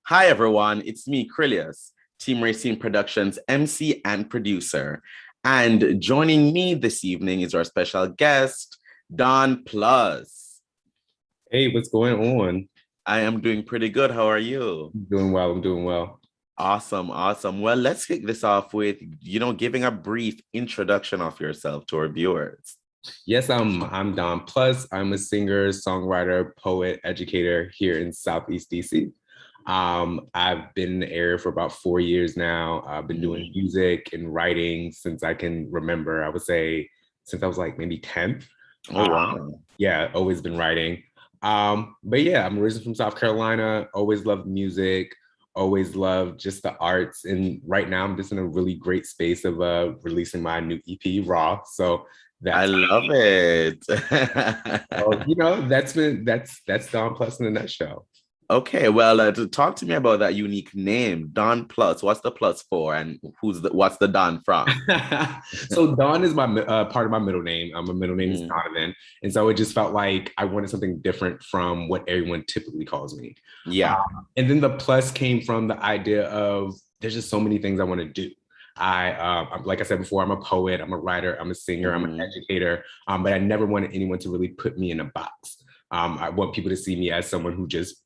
Hi, everyone. It's me, Krylios, Team Racing Productions MC and producer. And joining me this evening is our special guest, Don Plus. Hey, what's going on? I am doing pretty good. How are you? Doing well. I'm doing well. Awesome, awesome. Well, let's kick this off with, giving a brief introduction of yourself to our viewers. Yes, I'm Don Plus. I'm a singer, songwriter, poet, educator here in Southeast DC. I've been in the area for about 4 years now. I've been doing music and writing since I can remember. I would say since I was like maybe 10. Oh, wow. Yeah, always been writing. But yeah, I'm originally from South Carolina, always loved music, always loved just the arts. And right now I'm just in a really great space of releasing my new EP, Raw. So I that's love it. that's Don Plus in a nutshell. Okay, well, to talk to me about that unique name, Don Plus. What's the plus for, and what's the Don from? So Don is my part of my middle name. My middle name is Mm, Donovan, and so it just felt like I wanted something different from what everyone typically calls me. yeah. And then the plus came from the idea of there's just so many things I want to do. Like I said before, I'm a poet, I'm a writer, I'm a singer, I'm an Mhm. educator, but I never wanted anyone to really put me in a box. I want people to see me as someone who just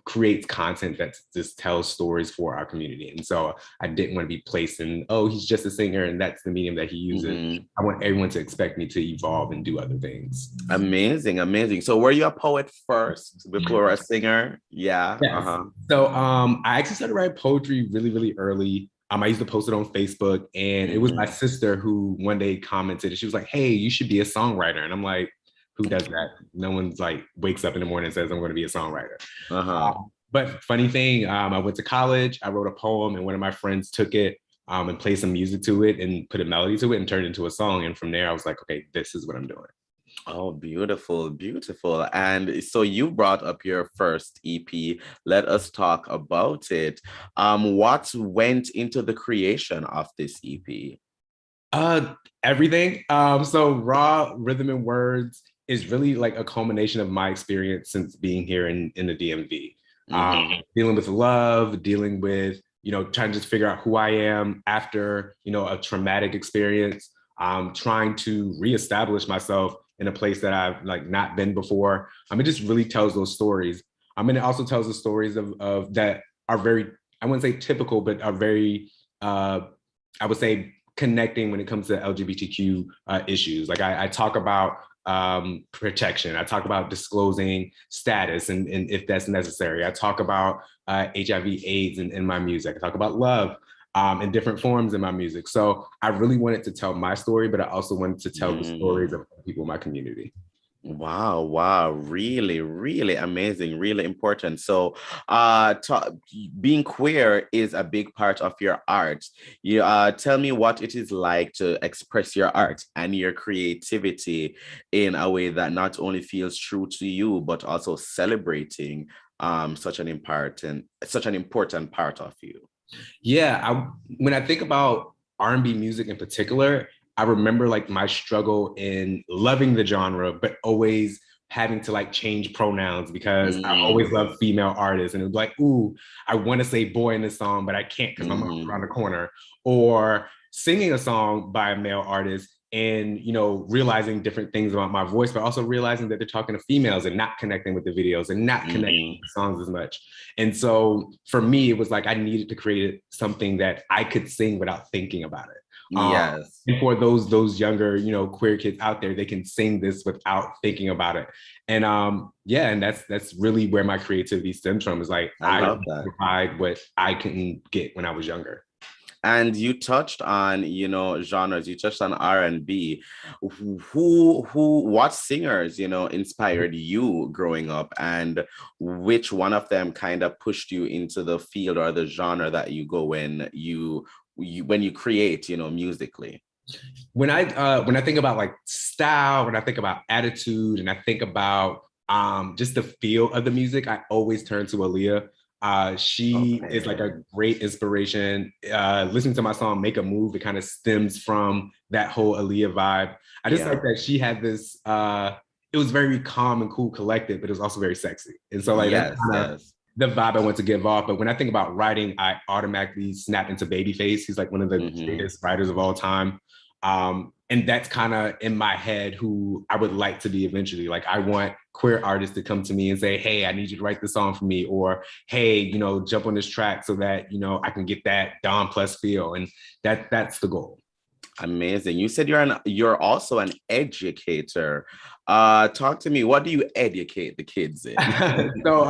creates content that just tells stories for our community. And so I didn't want to be placed in, oh, he's just a singer and that's the medium that he uses. Mhm. I want everyone to expect me to evolve and do other things. Amazing, amazing. So, were you a poet first before a singer? Yeah. Yes. Uh-huh. So I actually started writing poetry really, really early. I used to post it on Facebook, and it was my Mhm. sister who one day commented, and she was like, "Hey, you should be a songwriter." And I'm like, "Who does that? No one's like wakes up in the morning and says I'm going to be a songwriter." Uh-huh. But funny thing, I went to college. I wrote a poem, and one of my friends took it and played some music to it and put a melody to it and turned it into a song. And from there, I was like, "Okay, this is what I'm doing." Oh, beautiful, beautiful. And so you brought up your first EP. Let us talk about it. What went into the creation of this EP? Uh, Everything. So raw rhythm and words is really like a culmination of my experience since being here in the DMV. Mm-hmm. Dealing with love, dealing with trying to just figure out who I am after a traumatic experience. Trying to reestablish myself in a place that I've like not been before. It just really tells those stories. And it also tells the stories of that are very, I wouldn't say typical, but are very I would say connecting when it comes to LGBTQ issues. Like I talk about protection. I talk about disclosing status and if that's necessary. I talk about HIV/AIDS in my music. I talk about love in different forms in my music. So I really wanted to tell my story, but I also wanted to tell the stories Mm. of people in my community. Wow, wow, really, really amazing, really important. So, being queer is a big part of your art. You tell me what it is like to express your art and your creativity in a way that not only feels true to you, but also celebrating such an important part of you. Yeah, when I think about R&B music in particular, I remember like my struggle in loving the genre, but always having to like change pronouns because I always Mm, loved female artists. And it was like, ooh, I want to say boy in this song, but I can't because my mom's mhm, around the corner. Or singing a song by a male artist and realizing different things about my voice, but also realizing that they're talking to females and not connecting with the videos and not connecting with mhm. the songs as much. And so for me, it was like I needed to create something that I could sing without thinking about it. Yes. And for those younger, queer kids out there, they can sing this without thinking about it. And yeah, and that's really where my creativity stems from. Is like I I love that. provide what I couldn't get when I was younger. And you touched on, genres. You touched on R&B. What singers, inspired you growing up, and which one of them kind of pushed you into the field or the genre that you go when you create, musically? When I think about like style, when I think about attitude, and I think about just the feel of the music, I always turn to Aaliyah. She is like Okay. a great inspiration. Listening to my song "Make a Move," it kind of stems from that whole Aaliyah vibe. I just like Yeah. that she had this. It was very calm and cool, collected, but it was also very sexy. And so like that Yes, kind of yes. the vibe I want to give off. But when I think about writing, I automatically snap into Babyface. He's like one of the greatest writers of all time. And that's kind of in my head who I would like to be eventually. Like I want queer artists to come to me and say, hey, I need you to write this song for me, or hey, jump on this track so that I can get that Dawn Plus feel. And that's the goal. Amazing. You said you're also an educator. Talk to me. What do you educate the kids in? So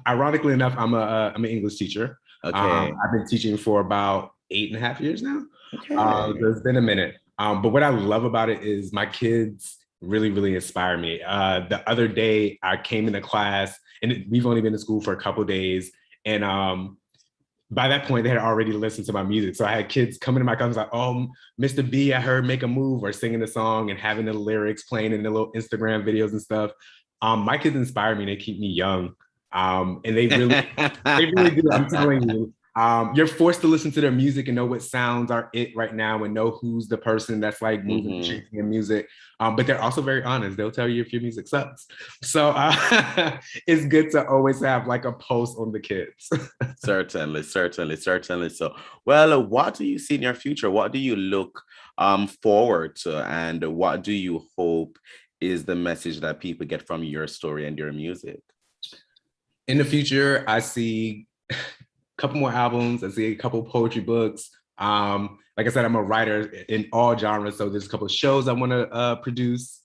ironically enough, I'm an English teacher. Okay. I've been teaching for about 8.5 years now. Okay. So it's been a minute. But what I love about it is my kids really, really inspire me. The other day I came into class, and we've only been in school for a couple of days, and by that point, they had already listened to my music. So I had kids coming to my class like, oh, Mr. B, I heard Make a Move, or singing the song and having the lyrics playing in the little Instagram videos and stuff. My kids inspire me. They keep me young. And they really do. I'm telling you, you're forced to listen to their music and know what sounds are it right now and know who's the person that's like moving and shaking in music. But they're also very honest. They'll tell you if your music sucks. So it's good to always have like a pulse on the kids. Certainly. So, well, what do you see in your future? What do you look forward to? And what do you hope is the message that people get from your story and your music? In the future, I see a couple more albums. I see a couple poetry books. Like I said, I'm a writer in all genres, so there's a couple of shows I want to produce.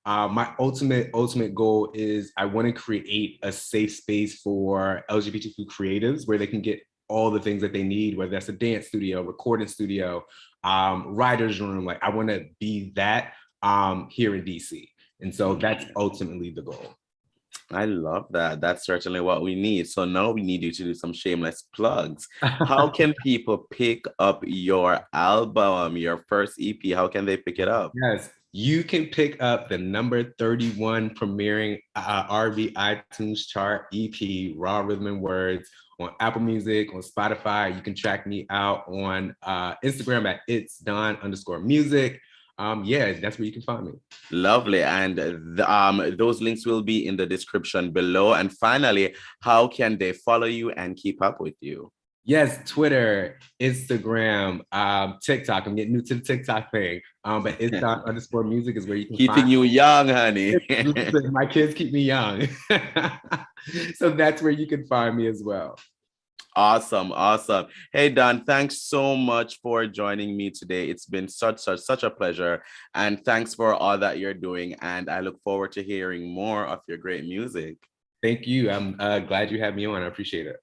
My ultimate goal is I want to create a safe space for LGBTQ creatives where they can get all the things that they need, whether that's a dance studio, recording studio, writer's room. Like I want to be that here in DC. And so that's ultimately the goal. I love that. That's certainly what we need. So now we need you to do some shameless plugs. How can people pick up your album, your first EP? How can they pick it up? Yes, you can pick up the number 31 premiering R&B iTunes chart EP, Raw Rhythm and Words, on Apple Music, on Spotify. You can track me out on Instagram at itsdon_music. Yeah, that's where you can find me. Lovely. And those links will be in the description below. And finally, how can they follow you and keep up with you? Yes, Twitter, Instagram, TikTok. I'm getting new to the TikTok thing. But it's itsdon_music is where you can Keeping you young, honey. My kids keep me young. So that's where you can find me as well. Awesome. Hey, Don, thanks so much for joining me today. It's been such a pleasure. And thanks for all that you're doing. And I look forward to hearing more of your great music. Thank you. I'm glad you had me on. I appreciate it.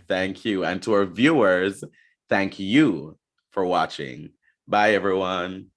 Thank you. And to our viewers, thank you for watching. Bye, everyone.